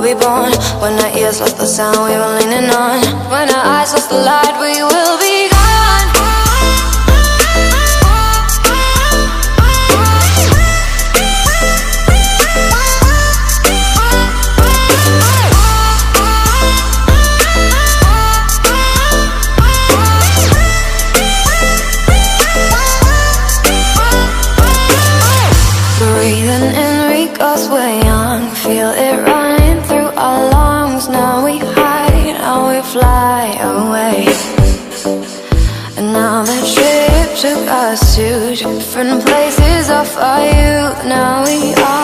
be born. When our ears lost the sound we were leaning on. When our eyes lost the light we will be gone. Breathing in, we cause we're young. Feel it running through our lungs. Now we hide, now we fly away. And now the trip took us to different places of our youth. Now we are